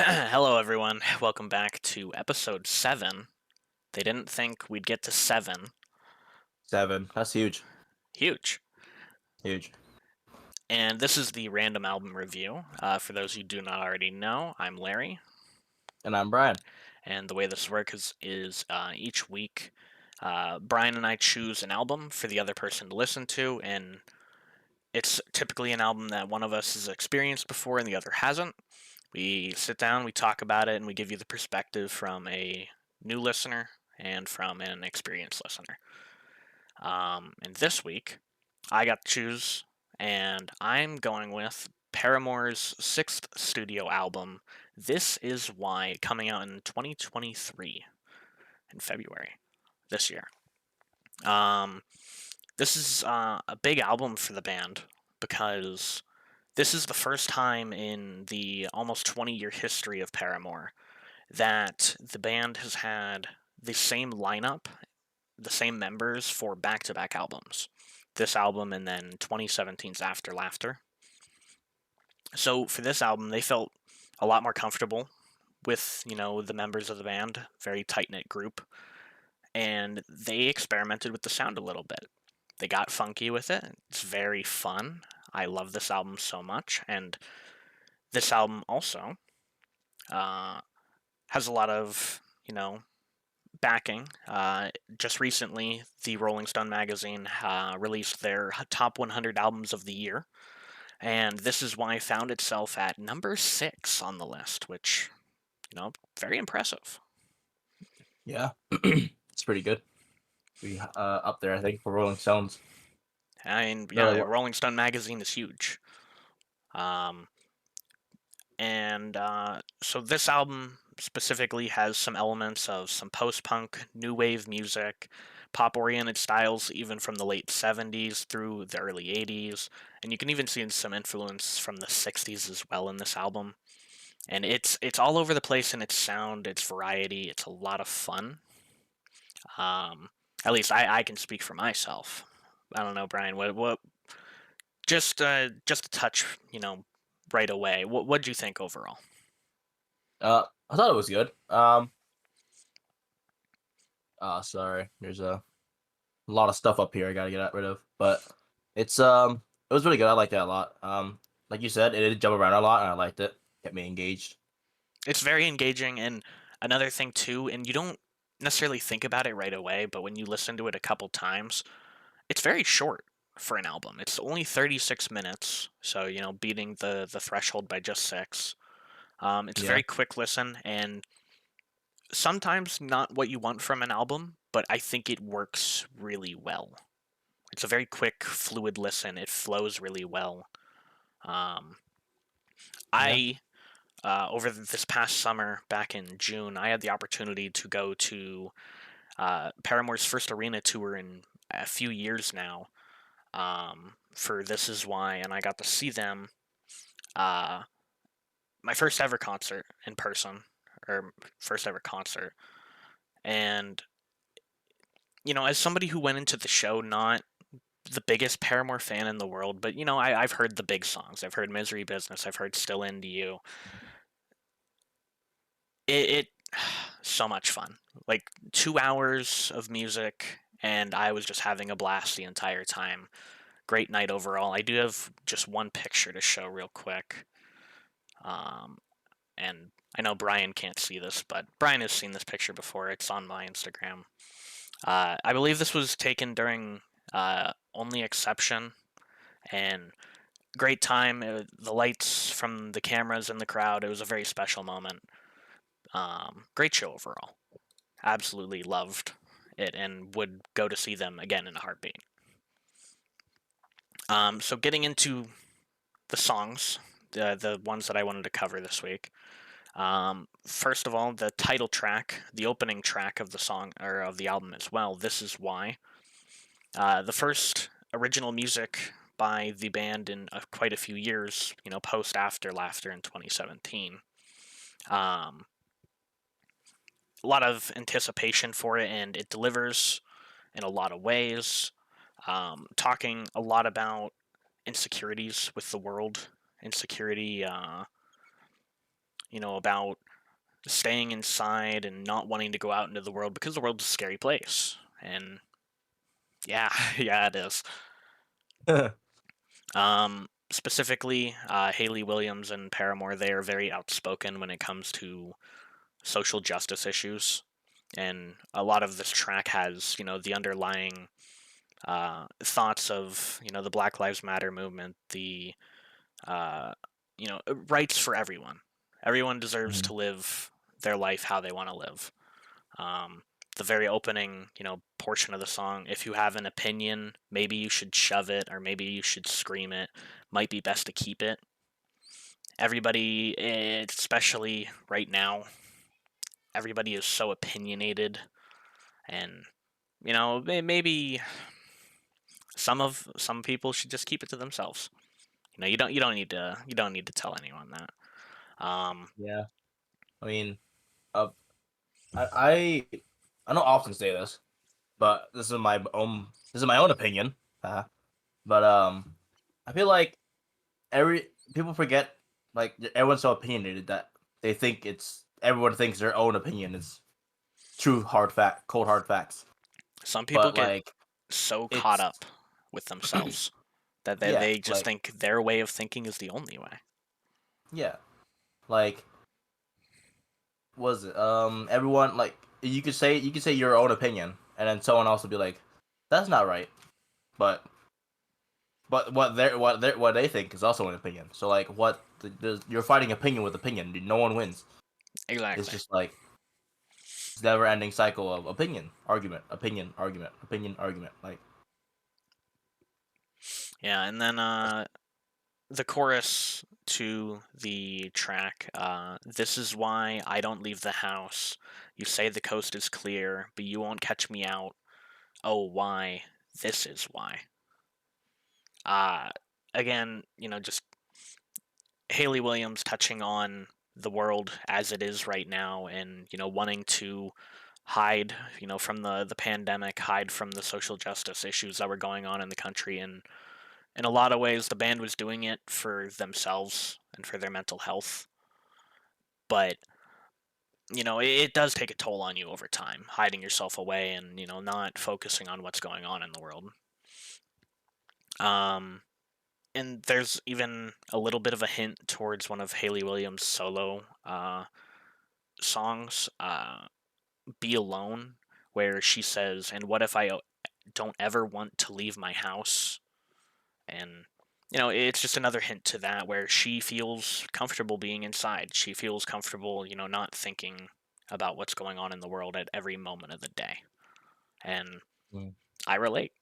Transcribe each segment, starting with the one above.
Hello, everyone. Welcome back to episode 7. They didn't think we'd get to 7. Seven. That's huge. Huge. Huge. And this is the random album review. For those who do not already know, I'm Larry. And I'm Brian. And the way this works is each week, Brian and I choose an album for the other person to listen to. And it's typically an album that one of us has experienced before and the other hasn't. We sit down, we talk about it, and we give you the perspective from a new listener and from an experienced listener. And this week, I got to choose, and I'm going with Paramore's sixth studio album, This Is Why, coming out in 2023, in February this year. Um, this is a big album for the band because this is the first time in the almost 20-year history of Paramore that the band has had the same lineup, the same members for back-to-back albums. This album and then 2017's After Laughter. So for this album, they felt a lot more comfortable with, the members of the band, very tight-knit group, and they experimented with the sound a little bit. They got funky with it. It's very fun. I love this album so much, and this album also uh, has a lot of, backing. Just recently, the Rolling Stone magazine released their top 100 albums of the year, and This Is Why found itself at number 6 on the list, which, very impressive. Yeah. It's pretty good. We up there, I think, for Rolling Stones. I mean, No, yeah, Rolling Stone magazine is huge. Um, and so this album specifically has some elements of some post-punk, new wave music, pop-oriented styles even from the late 70s through the early 80s, and you can even see some influence from the 60s as well in this album. And it's all over the place in its sound, its variety. It's a lot of fun. Um, at least I can speak for myself. I don't know, Brian. What just a touch, right away. What'd you think overall? I thought it was good. Sorry. There's a lot of stuff up here I gotta get rid of, but it's it was really good. I liked that a lot. Like you said, it did jump around a lot, and I liked it. Kept me engaged. It's very engaging, and another thing too, and you don't necessarily think about it right away, but when you listen to it a couple times, it's very short for an album. It's only 36 minutes, so beating the threshold by just 6. It's a Yeah. very quick listen, and sometimes not what you want from an album, but I think it works really well. It's a very quick, fluid listen. It flows really well. Um, Yeah. I over this past summer, back in June, I had the opportunity to go to Paramore's first arena tour in a few years now, for This Is Why, and I got to see them. Uh, my first ever concert in person, or first ever concert. And, as somebody who went into the show not the biggest Paramore fan in the world, but, I've heard the big songs. I've heard Misery Business, I've heard Still Into You. It so much fun. Like 2 hours of music, and I was just having a blast the entire time. Great night overall. I do have just one picture to show real quick. Um, and I know Brian can't see this, but Brian has seen this picture before. It's on my Instagram. I believe this was taken during Only Exception, and great time. The lights from the cameras in the crowd. It was a very special moment. Great show overall. Absolutely loved it and would go to see them again in a heartbeat. So getting into the songs, the ones that I wanted to cover this week. First of all, the title track, the opening track of the song or of the album as well. This Is Why. The first original music by the band in quite a few years. Post After Laughter in 2017. Um, a lot of anticipation for it, and it delivers in a lot of ways. Talking a lot about insecurities with the world, insecurity about staying inside and not wanting to go out into the world because the world's a scary place. And yeah, yeah, it is. Specifically, Haley Williams and Paramore, they are very outspoken when it comes to social justice issues. And a lot of this track has, the underlying thoughts of, the Black Lives Matter movement, the, rights for everyone. Everyone deserves Mhm. to live their life how they want to live. Um, the very opening, portion of the song, if you have an opinion, maybe you should shove it or maybe you should scream it. Might be best to keep it. Everybody, especially right now, everybody is so opinionated, and maybe some people should just keep it to themselves. You don't need to tell anyone that. Um, Yeah, I mean, uh, I I don't often say this, but this is my own opinion. But I feel like every people forget like everyone's so opinionated that they think it's everyone thinks their own opinion is true hard fact, cold hard facts. some people But get like so caught it's up with themselves that they, yeah, they just like think their way of thinking is the only way. yeah, like was it everyone like you could say your own opinion and then someone else will be like that's not right, but what they think is also an opinion. So like you're fighting opinion with opinion. No one wins. It's Exactly. just like it's never ending cycle of opinion, argument, opinion, argument, opinion, argument. Like Yeah, and then the chorus to the track, this is why I don't leave the house. You say the coast is clear, but you won't catch me out. Oh, why? This is why. Uh, again, just Haley Williams touching on the world as it is right now and, wanting to hide, from the pandemic, hide from the social justice issues that were going on in the country. And in a lot of ways, the band was doing it for themselves and for their mental health. But, it does take a toll on you over time, hiding yourself away and, not focusing on what's going on in the world. Um, and there's even a little bit of a hint towards one of Haley Williams' solo songs, Be Alone, where she says, "And what if I don't ever want to leave my house?" And, it's just another hint to that where she feels comfortable being inside. She feels comfortable, not thinking about what's going on in the world at every moment of the day. And mm, I relate.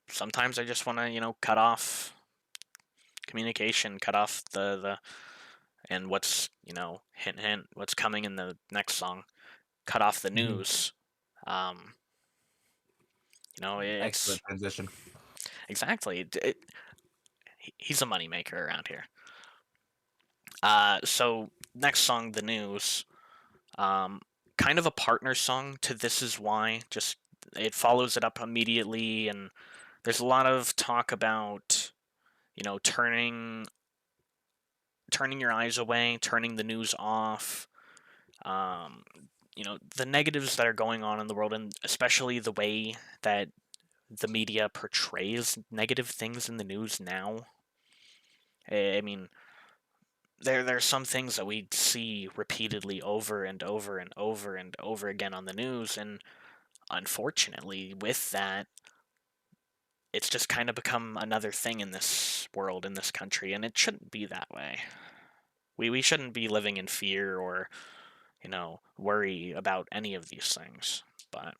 Sometimes I just want to, cut off communication, cut off the and what's, hint hint, what's coming in the next song, cut off the mhm. news. Um, it's Excellent transition. exactly. He's a moneymaker around here. So next song, the news, um, kind of a partner song to This Is Why. Just it follows it up immediately, and there's a lot of talk about turning your eyes away, turning the news off. Um, the negatives that are going on in the world, and especially the way that the media portrays negative things in the news now. I mean, there's some things that we see repeatedly over and over and over and over again on the news, and unfortunately, with that, it's just kind of become another thing in this world, in this country, and it shouldn't be that way. We shouldn't be living in fear or worry about any of these things. But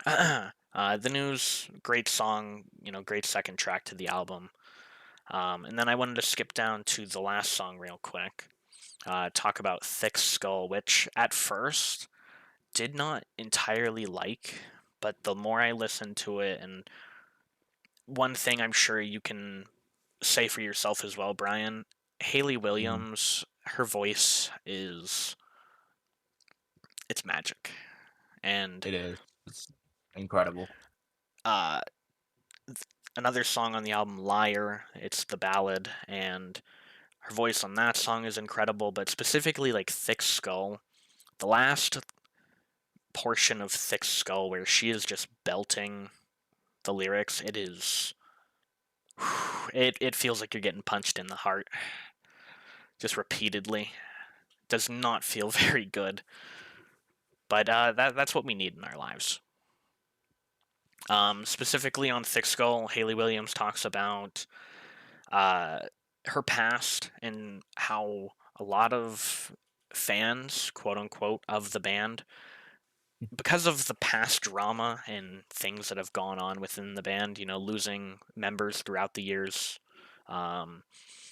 the news, great song, great second track to the album. And then I wanted to skip down to the last song real quick. Talk about Thick Skull, which at first did not entirely like, but the more I listened to it, and one thing I'm sure you can say for yourself as well, Brian, Haley Mm, Williams, her voice it's magic. And it is. It's incredible. uh, another song on the album, Liar, it's the ballad, and Her voice on that song is incredible, but specifically like Thick Skull, the last portion of Thick Skull where she is just belting the lyrics, it is it feels like you're getting punched in the heart just repeatedly. Does not feel very good, but that's what we need in our lives. Specifically on Thick Skull, Haley Williams talks about uh, her past and how a lot of fans, quote unquote, of the band, because of the past drama and things that have gone on within the band, losing members throughout the years. Um,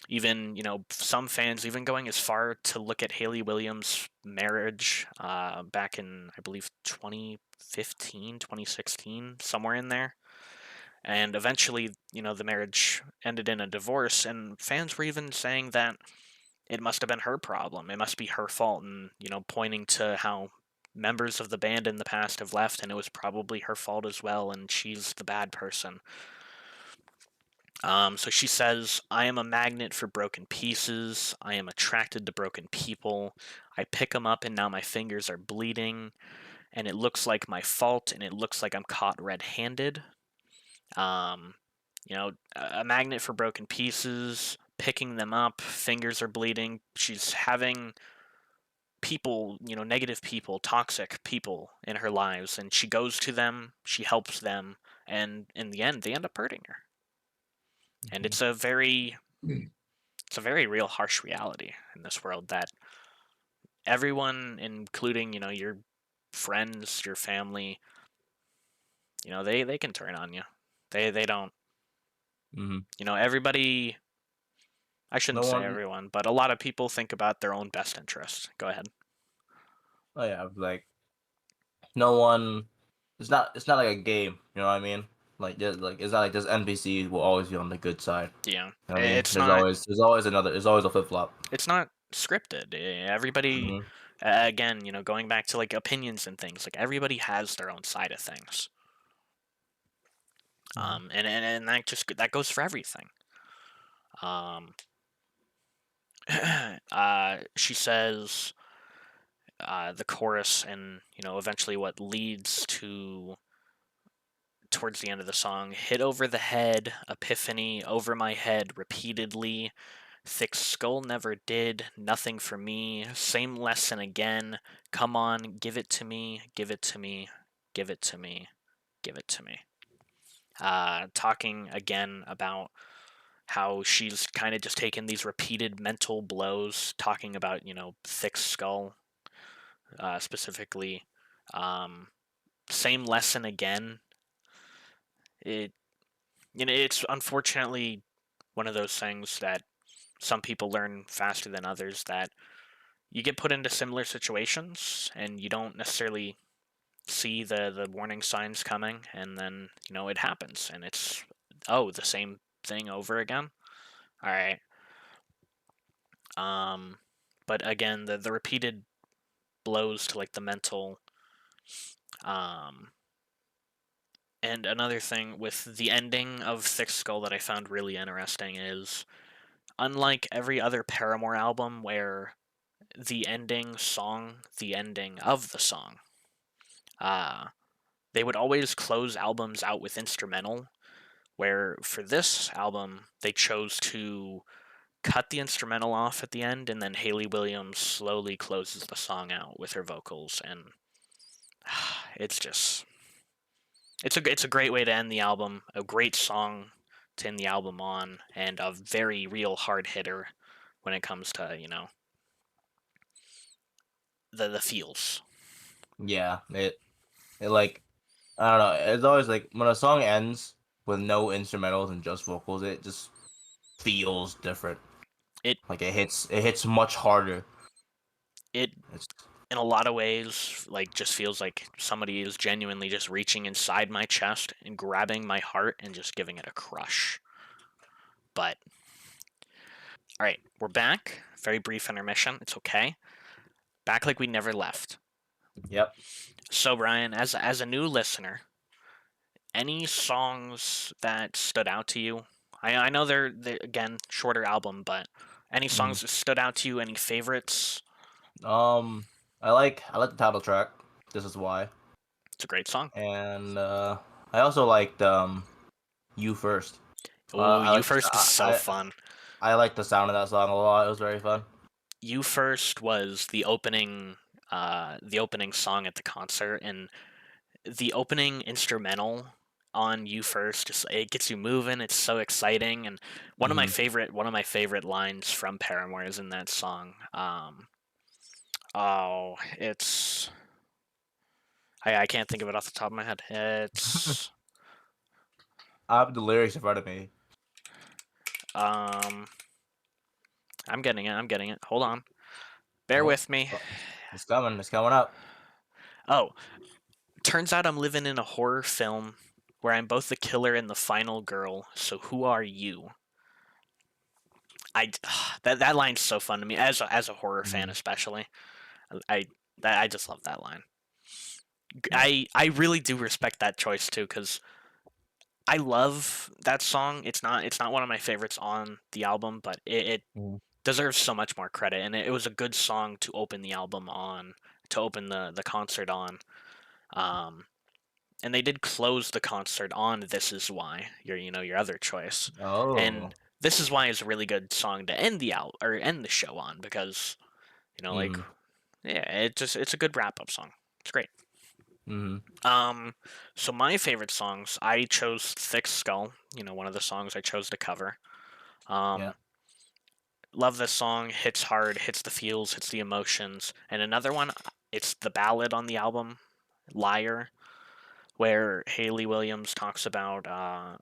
Even, some fans even going as far to look at Haley Williams' marriage back in, I believe, 2015, 2016, somewhere in there. And eventually, the marriage ended in a divorce, and fans were even saying that it must have been her problem. It must be her fault, and, pointing to how members of the band in the past have left, and it was probably her fault as well, and she's the bad person. So she says, I am a magnet for broken pieces. I am attracted to broken people. I pick them up and now my fingers are bleeding. And it looks like my fault and it looks like I'm caught red handed. Um, a magnet for broken pieces, picking them up, fingers are bleeding. She's having people, negative people, toxic people in her lives. And she goes to them, she helps them. And in the end, they end up hurting her. And Mhm. it's a very real harsh reality in this world that everyone, including your friends, your family, they can turn on you. They don't. Mhm. Everybody. I shouldn't No say one. everyone, but a lot of people think about their own best interest. Go ahead. Oh yeah, like no one. It's not like a game. You know what I mean? Like it's not like this NPC will always be on the good side. Yeah, You know what I mean? it's There's not. always there's always another. There's always a flip flop. It's not scripted. Everybody. Mhm. Again, going back to like opinions and things, like everybody has their own side of things. Mhm. And that goes for everything. Um, she says the chorus and eventually what leads to towards the end of the song, hit over the head, epiphany over my head repeatedly, thick skull never did nothing for me, same lesson again, come on, give it to me, give it to me, give it to me, give it to me. Talking again about how she's kind of just taken these repeated mental blows, talking about thick skull specifically. Um, Same lesson again. It it's unfortunately one of those things that some people learn faster than others. That you get put into similar situations and you don't necessarily see the warning signs coming, and then it happens, and it's the same thing over again. All right. Um, but again, the repeated blows to like the mental. Um, and another thing with the ending of Thick Skull that I found really interesting is, unlike every other Paramore album where the ending of the song, uh, they would always close albums out with instrumental, where for this album, they chose to cut the instrumental off at the end, and then Haley Williams slowly closes the song out with her vocals, and it's just it's a great way to end the album, a great song to end the album on, and a very real hard hitter when it comes to the feels. Yeah. It like I don't know. It's always like when a song ends with no instrumentals and just vocals, it just feels different. It Like it hits much harder. it It's in a lot of ways like just feels like somebody is genuinely just reaching inside my chest and grabbing my heart and just giving it a crush. But all right, we're back. Very brief intermission. It's okay. Back like we never left. yep. So Brian, as a new listener, any songs that stood out to you? I know they're again shorter album, but Any Mm. songs that stood out to you? Any favorites? Um, I like the title track. This is why, It's a great song. and I also liked "You First." Oh, I You like First is so I fun. I like the sound of that song a lot. It was very fun. You First was the opening song at the concert, and the opening instrumental on You First just it gets you moving. It's so exciting, and Hmm. one of my favorite lines from Paramore is in that song. Oh, it's I can't think of it off the top of my head. It's I have the lyrics in front of me. um I'm getting it. I'm getting it. Hold on. Bear Oh, with me. it's coming. It's coming up. Oh, turns out I'm living in a horror film where I'm both the killer and the final girl. So who are you? I that line's so fun to me as a horror fan Mhm. especially. I I just love that line. Yeah. I really do respect that choice too because I love that song. It's not one of my favorites on the album, but it Mhm. deserves so much more credit, and it was a good song to open the album on, to open the concert on. Um, and they did close the concert on "This Is Why," your other choice, Oh. and "This Is Why" is a really good song to end or end the show on because like Mhm. yeah, it's a good wrap up song. It's great. Mhm. Um, so my favorite songs, I chose "Thick Skull," one of the songs I chose to cover. Yeah. Um, love this song. Hits hard, hits the feels, hits the emotions. And another one, it's the ballad on the album, "Liar," where Hayley Williams talks about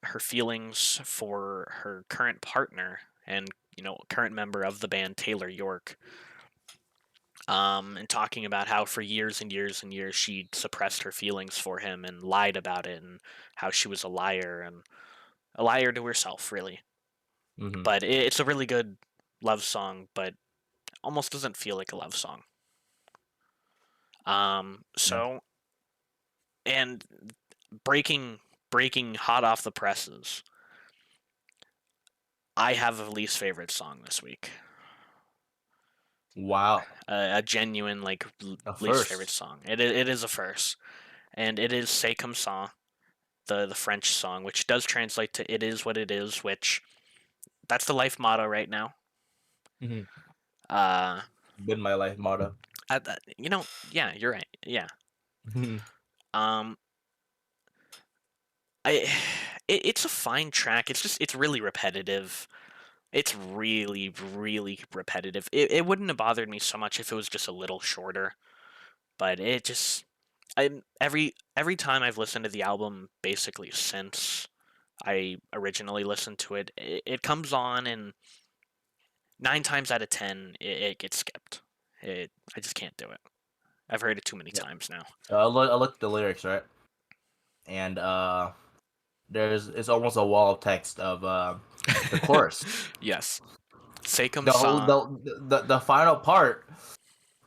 her feelings for her current partner and current member of the band Taylor York, and talking about how for years and years and years she suppressed her feelings for him and lied about it, and how she was a liar and a liar to herself, really. Mhm. But it's a really good love song, but almost doesn't feel like a love song. Yeah. So and breaking hot off the presses, I have a least favorite song this week. Wow. A genuine like A least favorite first. song. It is a first, and it is "C'est comme ça," the French song, which does translate to "It is what it is," which that's the life motto right now. Mhm. Uh, Been my life motto. yeah, you're right. Yeah. Mhm. Um, I it's a fine track. It's really repetitive. It's really really repetitive. It wouldn't have bothered me so much if it was just a little shorter, but it just every time I've listened to the album basically since I originally listened to it, it comes on and 9 times out of 10 it gets skipped. I just can't do it. I've heard it too many Yeah. times now. So I look at the lyrics, right? And it's almost a wall of text of the chorus. Yes. C'est comme The whole ça. the final part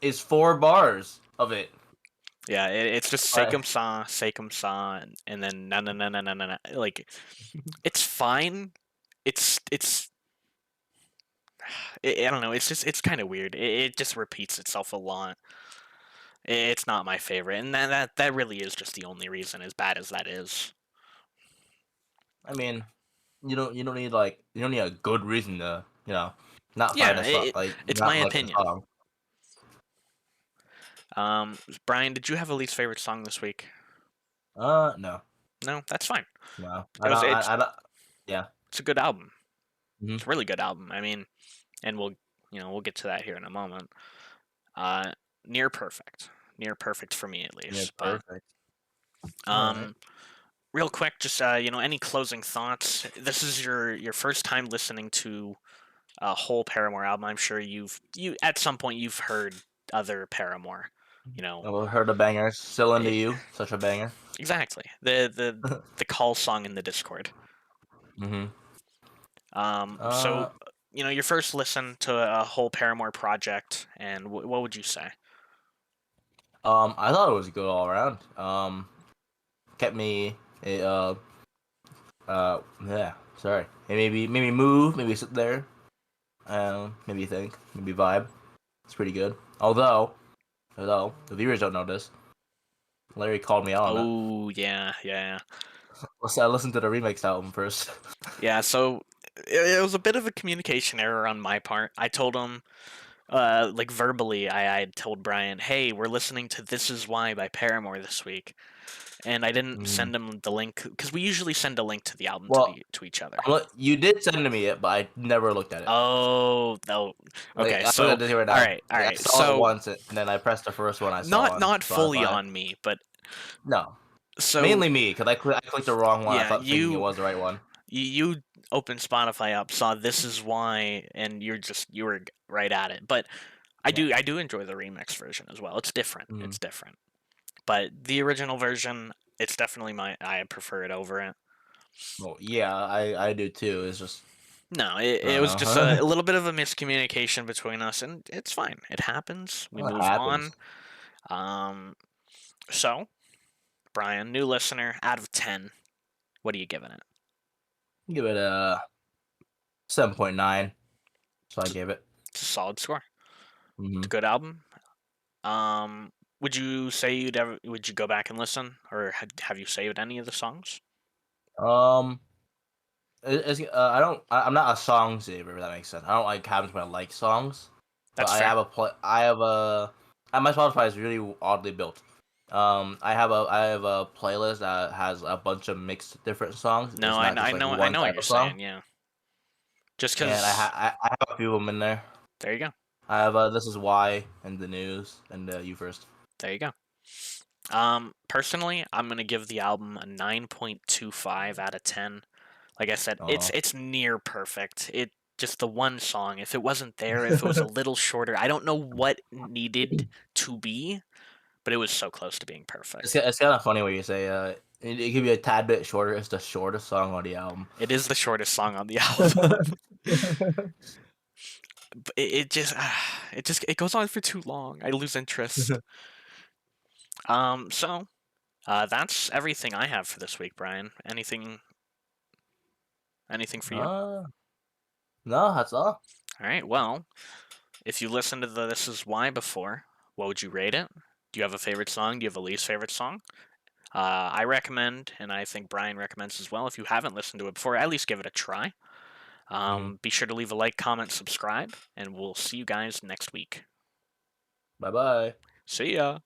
is 4 bars of it. Yeah, it's just But c'est comme ça, and then na na na na na na na. Like it's fine. It's I don't know. It's kind of weird. It just repeats itself a lot. It's not my favorite, and that really is just the only reason. As bad as that is. I mean, you don't need a good reason to not find Yeah, a song like it's my not like the opinion. song. Brian, did you have a least favorite song this week? No, No, that's fine. no, It I was don't. it's I don't. Yeah. it's a good album. Hmm. It's a really good album. I mean, and we'll get to that here in a moment. Uh, near perfect, near perfect for me at Yeah. least. But Perfect. All right. um, real quick, just any closing thoughts? This is your first time listening to a whole Paramore album. I'm sure you at some point you've heard other Paramore. You know, Well, heard the banger. Still into it, you. Such a banger. exactly the call song in the Discord. Hmm. So Uh, your first listen to a whole Paramore project, and what would you say? I thought it was good all around. Kept me. Yeah. Sorry. It made me move. Maybe sit there. maybe think, maybe vibe. It's pretty good. Although the viewers don't know this, Larry called me out on it. Oh yeah, yeah, I listened to the remix album first. yeah. So it was a bit of a communication error on my part. I told him, like verbally, I had told Brian, "Hey, we're listening to This Is Why by Paramore this week," and I didn't Mm. send him the link because we usually send a link to the album Well, to each other. you did send me it, but I never looked at it. Oh, no. Like Okay, I'm looking so at this right all now. right, all Like I right. saw it So once, and then I pressed the first one I saw not on not fully Spotify. on me, but No, so mainly me because I clicked the wrong one. I yeah, thought thinking it was the right one. you opened Spotify up, saw This Is Why, and you were right at it. But Yeah. I do enjoy the remix version as well. It's different. Mm. It's different. But the original version, it's definitely I prefer it over it. Well, yeah, I do too. It's just No, I it don't was just a know. little bit of a miscommunication between us, and it's fine. It happens. We Well, it move happens. on. Um, so Brian, new listener, out of 10, what are you giving it? Give it a 7.9. So I It's gave it. it's a solid score. It's Hmm. a good album. Would you say would you go back and listen, or have you saved any of the songs? Um, I don't. I'm not a song saver. If that makes sense. I don't like having when I like songs, but That's fair. I have a. My Spotify is really oddly built. I have a playlist that has a bunch of mixed different songs. No, It's not just like I one know what type you're of song. saying. Yeah, just And because. I have a few of them in there. There you go. I have This Is Why and the news and you first. There you go. Personally, I'm gonna give the album a 9.25 out of 10. Like I said, Oh. it's near perfect. It just the one song. If it wasn't there, if it was a little shorter, I don't know what needed to be, but it was so close to being perfect. It's kind of funny when you say it could be a tad bit shorter. It's the shortest song on the album. It is the shortest song on the album. But it just it goes on for too long. I lose interest. So that's everything I have for this week, Brian. Anything for you? uh, no, that's all. All right. Well, if you listened to the This Is Why before, what would you rate it? Do you have a favorite song? Do you have a least favorite song? I recommend, and I think Brian recommends as well. If you haven't listened to it before, at least give it a try. Mm. Be sure to leave a like, comment, subscribe, and we'll see you guys next week. Bye bye. See ya.